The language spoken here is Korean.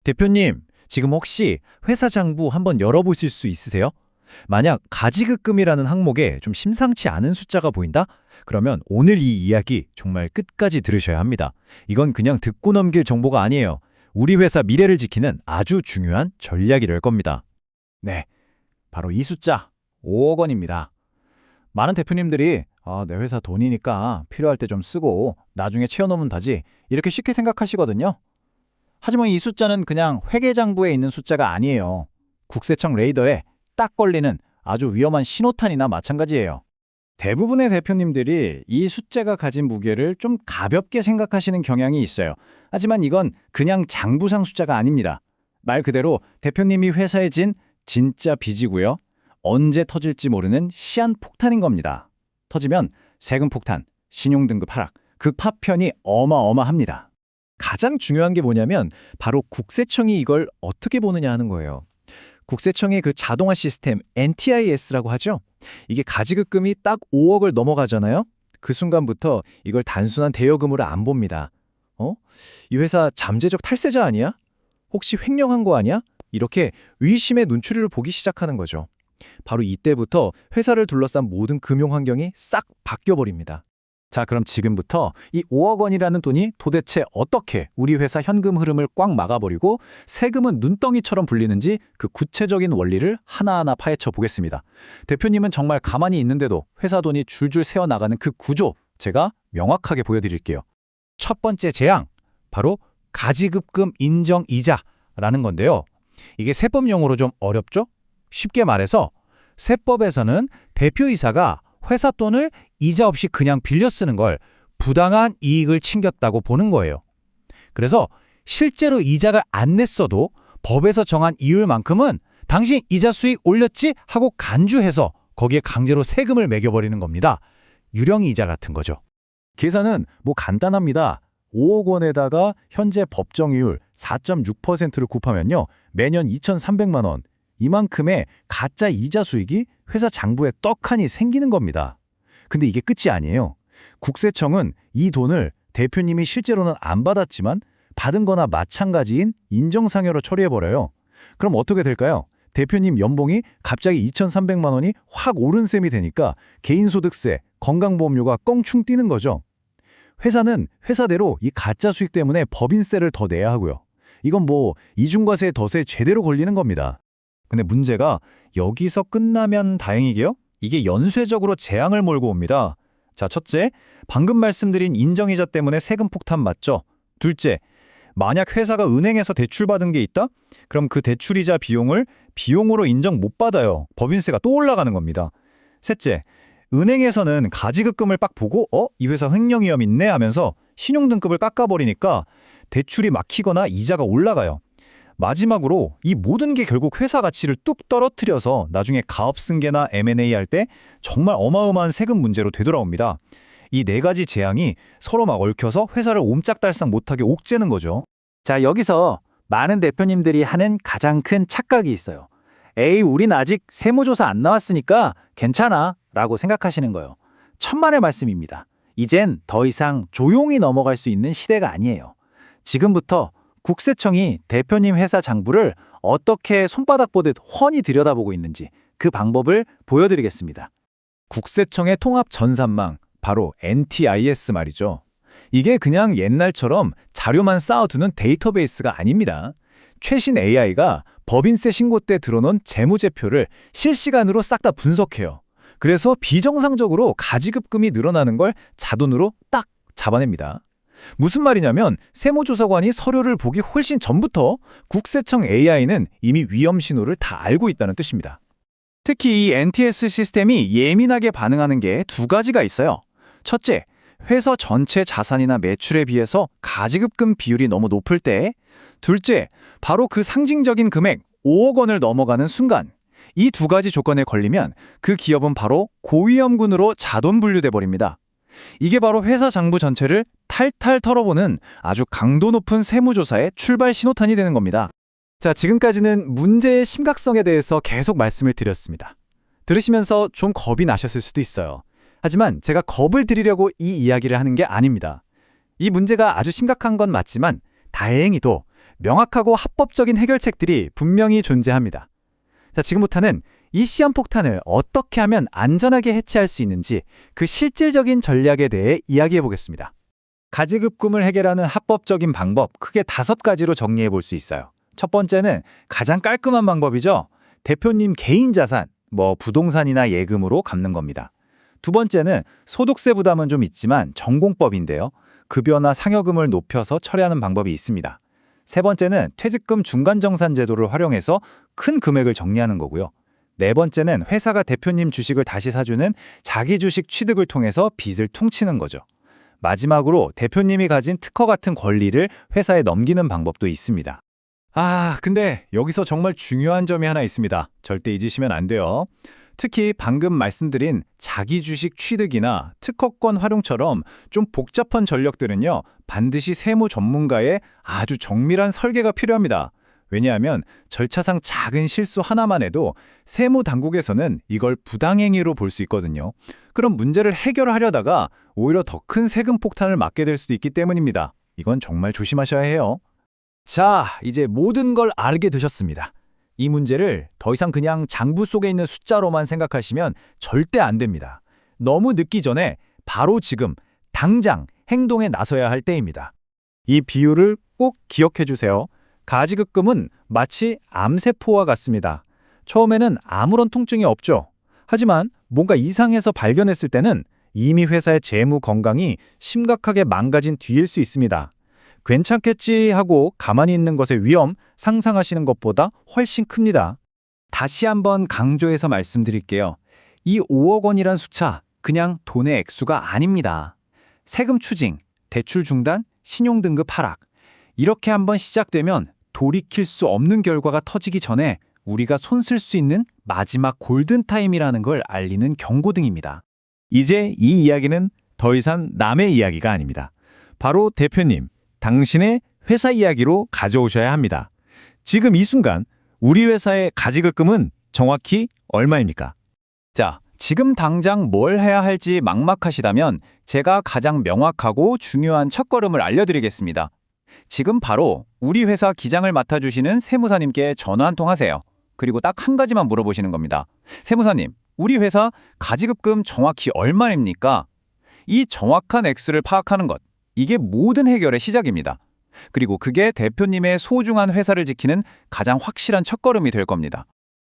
대표님, 지금 혹시 회사 장부 한번 열어보실 수 있으세요? 만약 가지급금이라는 항목에 좀 심상치 않은 숫자가 보인다? 그러면 오늘 이 이야기 정말 끝까지 들으셔야 합니다. 이건 그냥 듣고 넘길 정보가 아니에요. 우리 회사 미래를 지키는 아주 중요한 전략이랄 겁니다. 네, 바로 이 숫자 5억 원입니다. 많은 대표님들이 내 회사 돈이니까 필요할 때 좀 쓰고 나중에 채워놓으면 되지 이렇게 쉽게 생각하시거든요. 하지만 이 숫자는 그냥 회계장부에 있는 숫자가 아니에요. 국세청 레이더에 딱 걸리는 아주 위험한 신호탄이나 마찬가지예요. 대부분의 대표님들이 이 숫자가 가진 무게를 좀 가볍게 생각하시는 경향이 있어요. 하지만 이건 그냥 장부상 숫자가 아닙니다. 말 그대로 대표님이 회사에 진 진짜 빚이고요. 언제 터질지 모르는 시한폭탄인 겁니다. 터지면 세금 폭탄, 신용등급 하락, 그 파편이 어마어마합니다. 가장 중요한 게 뭐냐면 바로 국세청이 이걸 어떻게 보느냐 하는 거예요. 국세청의 그 자동화 시스템 NTIS라고 하죠. 이게 가지급금이 딱 5억을 넘어가잖아요. 그 순간부터 이걸 단순한 대여금으로 안 봅니다. 이 회사 잠재적 탈세자 아니야? 혹시 횡령한 거 아니야? 이렇게 의심의 눈초리를 보기 시작하는 거죠. 바로 이때부터 회사를 둘러싼 모든 금융 환경이 싹 바뀌어버립니다. 자, 그럼 지금부터 이 5억 원이라는 돈이 도대체 어떻게 우리 회사 현금 흐름을 꽉 막아버리고 세금은 눈덩이처럼 불리는지 그 구체적인 원리를 하나하나 파헤쳐 보겠습니다. 대표님은 정말 가만히 있는데도 회사 돈이 줄줄 새어나가는 그 구조 제가 명확하게 보여드릴게요. 첫 번째 재앙, 바로 가지급금 인정 이자라는 건데요. 이게 세법 용어로 좀 어렵죠? 쉽게 말해서 세법에서는 대표이사가 회사 돈을 이자 없이 그냥 빌려 쓰는 걸 부당한 이익을 챙겼다고 보는 거예요. 그래서 실제로 이자를 안 냈어도 법에서 정한 이율만큼은 당신 이자 수익 올렸지 하고 간주해서 거기에 강제로 세금을 매겨버리는 겁니다. 유령이자 같은 거죠. 계산은 간단합니다. 5억 원에다가 현재 법정이율 4.6%를 곱하면요. 매년 2,300만 원. 이만큼의 가짜 이자 수익이 회사 장부에 떡하니 생기는 겁니다. 근데 이게 끝이 아니에요. 국세청은 이 돈을 대표님이 실제로는 안 받았지만 받은 거나 마찬가지인 인정상여로 처리해버려요. 그럼 어떻게 될까요? 대표님 연봉이 갑자기 2,300만 원이 확 오른 셈이 되니까 개인소득세, 건강보험료가 껑충 뛰는 거죠. 회사는 회사대로 이 가짜 수익 때문에 법인세를 더 내야 하고요. 이건 이중과세 덫에 제대로 걸리는 겁니다. 근데 문제가 여기서 끝나면 다행이게요. 이게 연쇄적으로 재앙을 몰고 옵니다. 자, 첫째, 방금 말씀드린 인정이자 때문에 세금 폭탄 맞죠? 둘째, 만약 회사가 은행에서 대출받은 게 있다? 그럼 그 대출이자 비용을 비용으로 인정 못 받아요. 법인세가 또 올라가는 겁니다. 셋째, 은행에서는 가지급금을 딱 보고 이 회사 횡령 위험 있네 하면서 신용등급을 깎아버리니까 대출이 막히거나 이자가 올라가요. 마지막으로 이 모든 게 결국 회사 가치를 뚝 떨어뜨려서 나중에 가업승계나 M&A 할 때 정말 어마어마한 세금 문제로 되돌아옵니다. 이 네 가지 재앙이 서로 막 얽혀서 회사를 옴짝달싹 못하게 옥죄는 거죠. 자, 여기서 많은 대표님들이 하는 가장 큰 착각이 있어요. 에이, 우린 아직 세무조사 안 나왔으니까 괜찮아 라고 생각하시는 거예요. 천만의 말씀입니다. 이젠 더 이상 조용히 넘어갈 수 있는 시대가 아니에요. 지금부터 국세청이 대표님 회사 장부를 어떻게 손바닥 보듯 훤히 들여다보고 있는지 그 방법을 보여드리겠습니다. 국세청의 통합 전산망, 바로 NTIS 말이죠. 이게 그냥 옛날처럼 자료만 쌓아두는 데이터베이스가 아닙니다. 최신 AI가 법인세 신고 때 들어놓은 재무제표를 실시간으로 싹 다 분석해요. 그래서 비정상적으로 가지급금이 늘어나는 걸 자동으로 딱 잡아냅니다. 무슨 말이냐면 세무조사관이 서류를 보기 훨씬 전부터 국세청 AI는 이미 위험 신호를 다 알고 있다는 뜻입니다. 특히 이 NTS 시스템이 예민하게 반응하는 게 두 가지가 있어요. 첫째, 회사 전체 자산이나 매출에 비해서 가지급금 비율이 너무 높을 때. 둘째, 바로 그 상징적인 금액 5억 원을 넘어가는 순간. 이 두 가지 조건에 걸리면 그 기업은 바로 고위험군으로 자동 분류돼 버립니다. 이게 바로 회사 장부 전체를 탈탈 털어보는 아주 강도 높은 세무조사의 출발 신호탄이 되는 겁니다. 자, 지금까지는 문제의 심각성에 대해서 계속 말씀을 드렸습니다. 들으시면서 좀 겁이 나셨을 수도 있어요. 하지만 제가 겁을 드리려고 이 이야기를 하는 게 아닙니다. 이 문제가 아주 심각한 건 맞지만 다행히도 명확하고 합법적인 해결책들이 분명히 존재합니다. 자, 지금부터는 이 시한폭탄을 어떻게 하면 안전하게 해체할 수 있는지 그 실질적인 전략에 대해 이야기해 보겠습니다. 가지급금을 해결하는 합법적인 방법 크게 5가지로 정리해 볼 수 있어요. 첫 번째는 가장 깔끔한 방법이죠. 대표님 개인 자산, 부동산이나 예금으로 갚는 겁니다. 두 번째는 소득세 부담은 좀 있지만 전공법인데요. 급여나 상여금을 높여서 처리하는 방법이 있습니다. 세 번째는 퇴직금 중간정산 제도를 활용해서 큰 금액을 정리하는 거고요. 네 번째는 회사가 대표님 주식을 다시 사주는 자기 주식 취득을 통해서 빚을 퉁치는 거죠. 마지막으로 대표님이 가진 특허 같은 권리를 회사에 넘기는 방법도 있습니다. 근데 여기서 정말 중요한 점이 하나 있습니다. 절대 잊으시면 안 돼요. 특히 방금 말씀드린 자기 주식 취득이나 특허권 활용처럼 좀 복잡한 전략들은요, 반드시 세무 전문가의 아주 정밀한 설계가 필요합니다. 왜냐하면 절차상 작은 실수 하나만 해도 세무 당국에서는 이걸 부당행위로 볼 수 있거든요. 그럼 문제를 해결하려다가 오히려 더 큰 세금 폭탄을 맞게 될 수도 있기 때문입니다. 이건 정말 조심하셔야 해요. 자, 이제 모든 걸 알게 되셨습니다. 이 문제를 더 이상 그냥 장부 속에 있는 숫자로만 생각하시면 절대 안 됩니다. 너무 늦기 전에 바로 지금, 당장 행동에 나서야 할 때입니다. 이 비유를 꼭 기억해 주세요. 가지급금은 마치 암세포와 같습니다. 처음에는 아무런 통증이 없죠. 하지만 뭔가 이상해서 발견했을 때는 이미 회사의 재무 건강이 심각하게 망가진 뒤일 수 있습니다. 괜찮겠지 하고 가만히 있는 것의 위험 상상하시는 것보다 훨씬 큽니다. 다시 한번 강조해서 말씀드릴게요. 이 5억 원이란 숫자 그냥 돈의 액수가 아닙니다. 세금 추징, 대출 중단, 신용등급 하락. 이렇게 한번 시작되면 돌이킬 수 없는 결과가 터지기 전에 우리가 손 쓸 수 있는 마지막 골든타임이라는 걸 알리는 경고등입니다. 이제 이 이야기는 더 이상 남의 이야기가 아닙니다. 바로 대표님, 당신의 회사 이야기로 가져오셔야 합니다. 지금 이 순간 우리 회사의 가지급금은 정확히 얼마입니까? 자, 지금 당장 뭘 해야 할지 막막하시다면 제가 가장 명확하고 중요한 첫걸음을 알려드리겠습니다. 지금 바로 우리 회사 기장을 맡아주시는 세무사님께 전화 한 통 하세요. 그리고 딱 한 가지만 물어보시는 겁니다. 세무사님, 우리 회사 가지급금 정확히 얼마입니까? 이 정확한 액수를 파악하는 것, 이게 모든 해결의 시작입니다. 그리고 그게 대표님의 소중한 회사를 지키는 가장 확실한 첫걸음이 될 겁니다.